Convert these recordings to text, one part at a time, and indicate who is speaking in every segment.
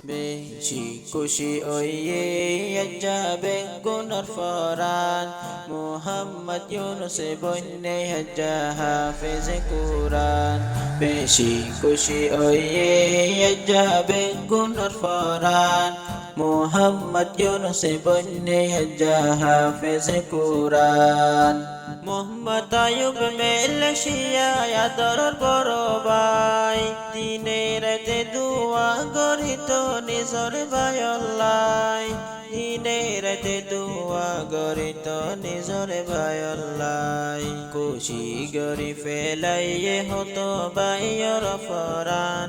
Speaker 1: বেশি খুশি হইয়ে যাবে গুনার ফরান মুহাম্মদ ইউনুস বন্যে হজ্জা হাফেজ কুরআন বেশি খুশি হইয়ে যাবে গুনার ফরান মুহাম্মদ ইউনুস বন্যে হজ্জা হাফেজ কুরআন মোহাম্মদ আয়ুব মালয়েশিয়া আদর বড় ভাই দিনের রাতে দুয়া গরিত নিজর ভাইল্লাই দিনের রাতে দুয়া গরিত নিজর ভাইল্লাই খুশি গরি ফেলাইয়ে হতো বাইয়র ফরান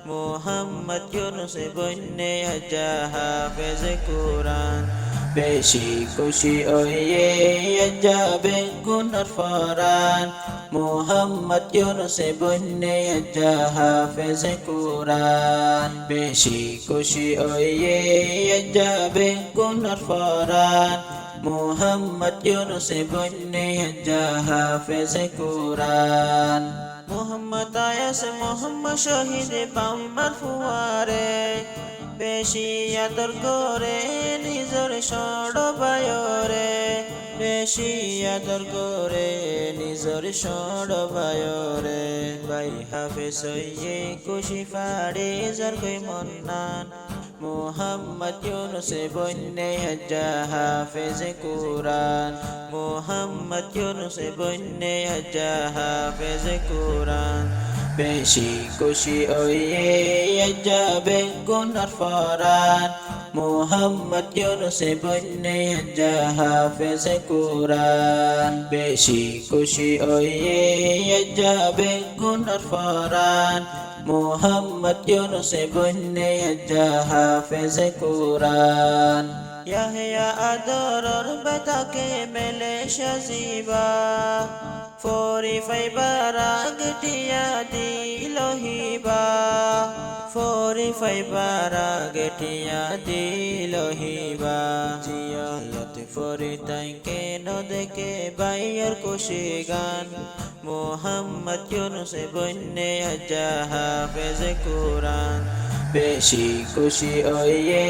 Speaker 1: মুহাম্মদ ইউনুস বন্যে হজ্জা হাফেজ কুরআন বেশি খুশি হইয়ে যাবে গুনার ফরান মুহাম্মদ ইউনুস বন্যে হজ্জা হাফেজ কুরআন বেশি খুশি হইয়ে যাবে গুনার ফরান মুহাম্মদ ইউনুস বন্যে হজ্জা হাফেজ কুরআন মোহাম্মদ আয়াস মোহাম্মদ শহীদ বাম্মার ফুয়ারে বেশি আদর করে নিজর সড় বায়রে বেশি আদর করে নিজর সড় বায়রে ভাই হাফেজ হইয়ে খুশি ফাড়ে যার কই মন্নান মুহাম্মদ ইউনুস বন্যে হজ্জা হাফেজ কুরআন মুহাম্মদ ইউনুস বন্যে হজ্জা হাফেজ কুরআন বেশি খুশি হইয়ে যাবে গুনার ফরান মুহাম্মদ ইউনুস বন্যে হজ্জা হাফেজ কুরআন বেশি খুশি হইয়ে যাবে গুনার ফরান মুহাম্মদ ইউনুস বন্যে হজ্জা হাফেজ কুরআন ইয়াহইয়া আদরর বেতাকে মেলে সাজিবা ফরি ফাইবার আগটিয়া দিলহিবা ফরি ফাইবার আগটিয়া দিলহিবা জিয়ালত ফরি তাইকে নদেকে বাইয়ের খুশি গান মুহাম্মদ ইউনুস বন্যে হজ্জা হাফেজ কুরআন বেশি খুশি হইয়ে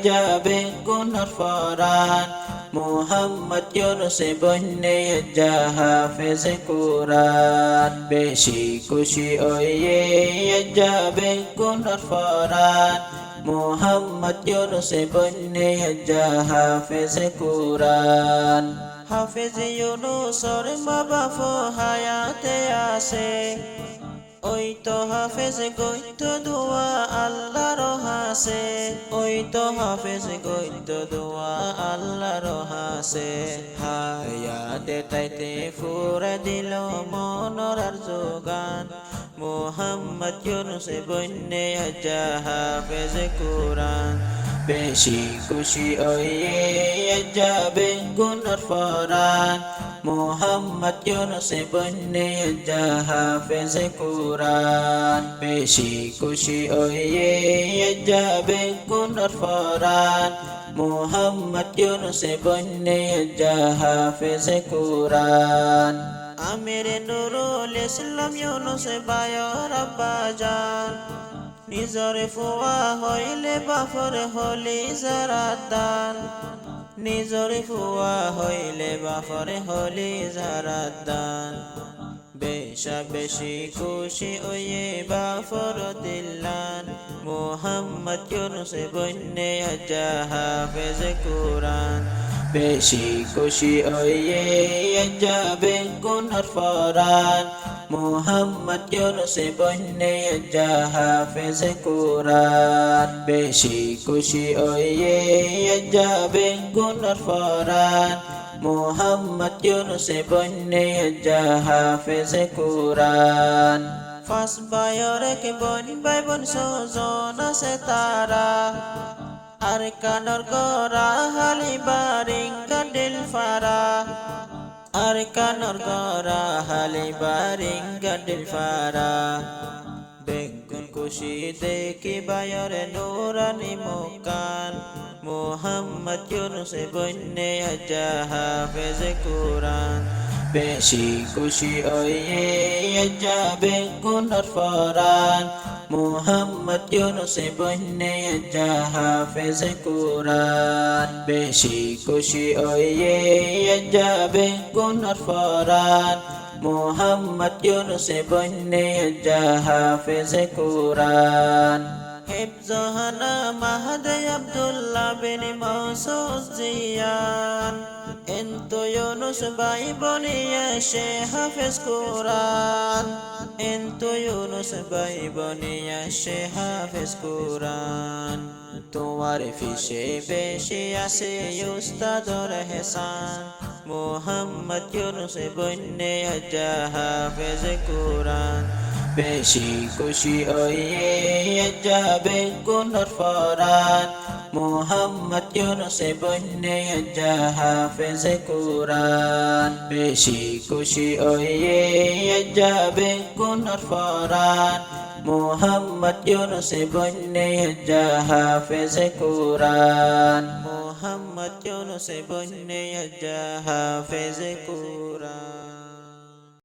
Speaker 1: যাবে গুনার ফরান মুহাম্মদ ইউনুস বন্যে হজ্জা হাফেজ কুরআন বেশি খুশি হইয়ে যাবে গুনার ফরান মুহাম্মদ ইউনুস বন্যে হজ্জা হাফেজ কুরআন হাফেজ ইউনুসর মা বাপ হায়াতে আছে ওই তো হাফেজ গইত দোয়া আল্লাহর হাসে ওই তো হাফেজ গইত দোয়া আল্লাহর হাসে হায়াতে তাইতে ফুরা দিল মনর যোগান মুহাম্মদ ইউনুস বন্যে হজ্জা হাফেজ কুরআন বেশি খুশি হইয়ে যাবে গুনার ফরান মুহাম্মদ ইউনুস বন্যে হজ্জা হাফেজ কুরআন বেশি খুশি হইয়ে যাবে গুনার ফরান মুহাম্মদ ইউনুস বন্যে হজ্জা হাফেজ কুরআন আমির নুরুল ইসলাম ইউনুস বায়র আব্বাজান নিজর ফুয়া হইলে বাফর হলি জারাদান নিজর ফুয়া হইলে বাফর হলি জারাদান বেশা বেশি খুশি ওয়ে বাফর দিল্লান মুহাম্মদ ইউনুস বন্যে হজ্জা হাফেজ কুরআন বেশি খুশি হইয়ে যাবে গুনার ফরান মুহাম্মদ ইউনুস বন্যে হজ্জা হাফেজ কুরআন বেশি খুশি হইয়ে যাবে গুনার ফরান মুহাম্মদ ইউনুস বন্যে হজ্জা হাফেজ কুরআন ফাস বায়রে কে বন বাই বন সজন আছে তারা আর কানর গরা হালি বারিঙ্গা দিল ফারা আর কানর গরা হালি বারিঙ্গা দিল ফারা বেগুন খুশি দেখি বায়রে নুরানি মুকান মুহাম্মদ ইউনুস বন্যে হজ্জা হাফেজ কুরআন বেশি খুশি হইয়ে যাবে গুনার ফরান মুহাম্মদ মোহাম্মদ ইউনুস বন্যে হাফেজ কুরআন বেশি খুশি হয়ে যাবে গুনার ফরান মোহাম্মদ ইউনুস বন্যে হাফেজ কুরআন হিফজহানা মাহাদি আব্দুল্লাহ বিন মাসউদ জিয়ান ইন্তু ইউনুস ভাই বনিয়া সে হাফেজ কুরআন ইন্তু ইউনুস ভাই বনিয়া সে হাফেজ কুরআন তোমার ফিসে বেশি আছে উস্তাদর হেসান মোহাম্মদ ইউনুস বন্যে হাফেজ কুরআন বেশি খুশি হয়ে যাবে গুনার ফরান মোহাম্মদ ইউনুস বন্যে হাফেজ কুরআন বেশি খুশি হয়ে যাবে গুনার ফরান মোহাম্মদ ইউনুস বন্যে হাফেজ কুরআন মোহাম্মদ ইউনুস বন্যে হাফেজ কুরআন